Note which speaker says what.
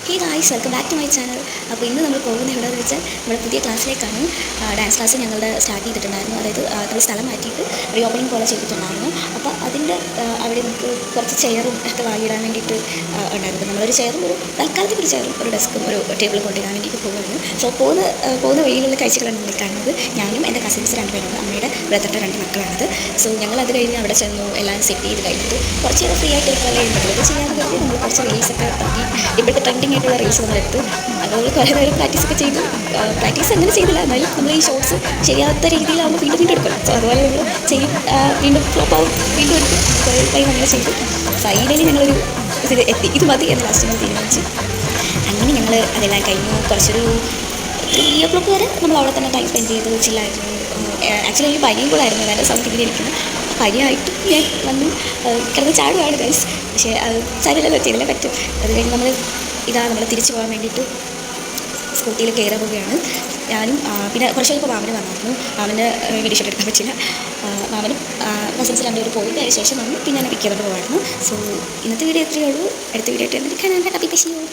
Speaker 1: Hey guys, welcome back to my channel. അപ്പോൾ ഇന്ന് നമ്മൾ പോകുന്നത് എവിടെയെന്ന് വെച്ചാൽ നമ്മുടെ പുതിയ ക്ലാസ്സിലേക്കാണ്. ഡാൻസ് ക്ലാസ് ഞങ്ങളുടെ സ്റ്റാർട്ട് ചെയ്തിട്ടുണ്ടായിരുന്നു. അതായത് നമ്മൾ സ്ഥലം മാറ്റിയിട്ട് റീ ഓപ്പണിംഗ് പോലെ ചെയ്തിട്ടുണ്ടായിരുന്നു. അപ്പോൾ അതിൻ്റെ അവിടെ നമുക്ക് കുറച്ച് ചെയറും ഒക്കെ വാങ്ങിയിടാൻ വേണ്ടിയിട്ട് ഉണ്ടായിരുന്നു. നമ്മളൊരു ചെയറും തൽക്കാലത്തേക്ക് ഒരു ചെയറും ഒരു ഡെസ്കും ഒരു ടേബിളും കൊണ്ടിടാൻ വേണ്ടിയിട്ട് പോകുമായിരുന്നു. സോ പോകുന്ന വഴിയിലുള്ള കാഴ്ചകളാണ് നമ്മൾ കാണുന്നത്. ഞാനും എൻ്റെ കസിൻസ് രണ്ടുപേരാണ്, അമ്മയുടെ ബ്രദറിൻ്റെ രണ്ട് മക്കളാണത്. സോ ഞങ്ങൾ അത് കഴിഞ്ഞ് അവിടെ ചെന്നു, എല്ലാം സെറ്റ് ചെയ്ത് കഴിഞ്ഞിട്ട് കുറച്ച് നേരം ഫ്രീ ആയിട്ട് ഇരിക്കാതെ എന്തെങ്കിലും ചെയ്യാതെ കരുതി നമ്മൾ കുറച്ച് റീൽസൊക്കെ ഇറക്കി. ഇപ്പോഴത്തെ ട്രെൻഡിങ് ആയിട്ടുള്ള റീൽസ് നമ്മളെടുത്ത് അതുപോലെ കുറേ നേരം പ്രാക്ടീസൊക്കെ ചെയ്തു. പ്രാക്ടീസ് അങ്ങനെ ചെയ്തില്ല, എന്നാലും നമ്മൾ ഈ ഷോർട്സ് ശരിയാത്ത രീതിയിലാവുമ്പോൾ വീണ്ടും എടുക്കണം. സോ അതുപോലെ നമ്മൾ ചെയ്യും, വീണ്ടും ഫ്ലോപ്പാവും, വീണ്ടും എടുക്കും. കുറേ ടൈം അങ്ങനെ ചെയ്തു. ഫൈനലി ഞങ്ങളൊരു എത്തി, ഇത് മതി എന്ന് ലാസ്റ്റ് ഞങ്ങൾ തീരുമാനിച്ചു. അങ്ങനെ ഞങ്ങൾ അതെല്ലാം കഴിഞ്ഞു. കുറച്ചൊരു 3 o'clock വരെ നമ്മൾ അവിടെ തന്നെ ടൈം സ്പെൻഡ് ചെയ്ത് ചില്ലായിരുന്നു. ആക്ച്വലി എനിക്ക് പനിയും കൂടെ ആയിരുന്നു, എൻ്റെ സൗണ്ട് ഇങ്ങനെ ഇരിക്കുന്നു. പനിയായിട്ട് ഞാൻ വന്നു കിടന്ന് ചാടുകയാണ് ഗൈസ്. പക്ഷേ അത് ചാടില്ലല്ലോ, ചെയ്തില്ല പറ്റും. അത് കഴിഞ്ഞ് നമ്മൾ തിരിച്ചു പോകാൻ വേണ്ടിയിട്ട് സ്കൂട്ടിയിൽ കയറാൻ പോവുകയാണ്. ഞാനും പിന്നെ കുറച്ച് കഴിയുമ്പോൾ മാമന് വന്നിരുന്നു. മാമന് വീഡിയോ ഷൂട്ട് എടുക്കാൻ പറ്റില്ല. മാമനും കസിൻസ് രണ്ടുപേർ പോയിട്ട് അതിന് ശേഷം വന്നു. പിന്നെ ഞാൻ പിക്ക് ചെയ്തുകൊണ്ട് പോകാമായിരുന്നു. സോ ഇന്നത്തെ വീഡിയോ എത്രയേ ഉള്ളൂ. അടുത്ത വീഡിയോ ആയിട്ട് കാണാൻ ഹാപ്പി പശിയോ.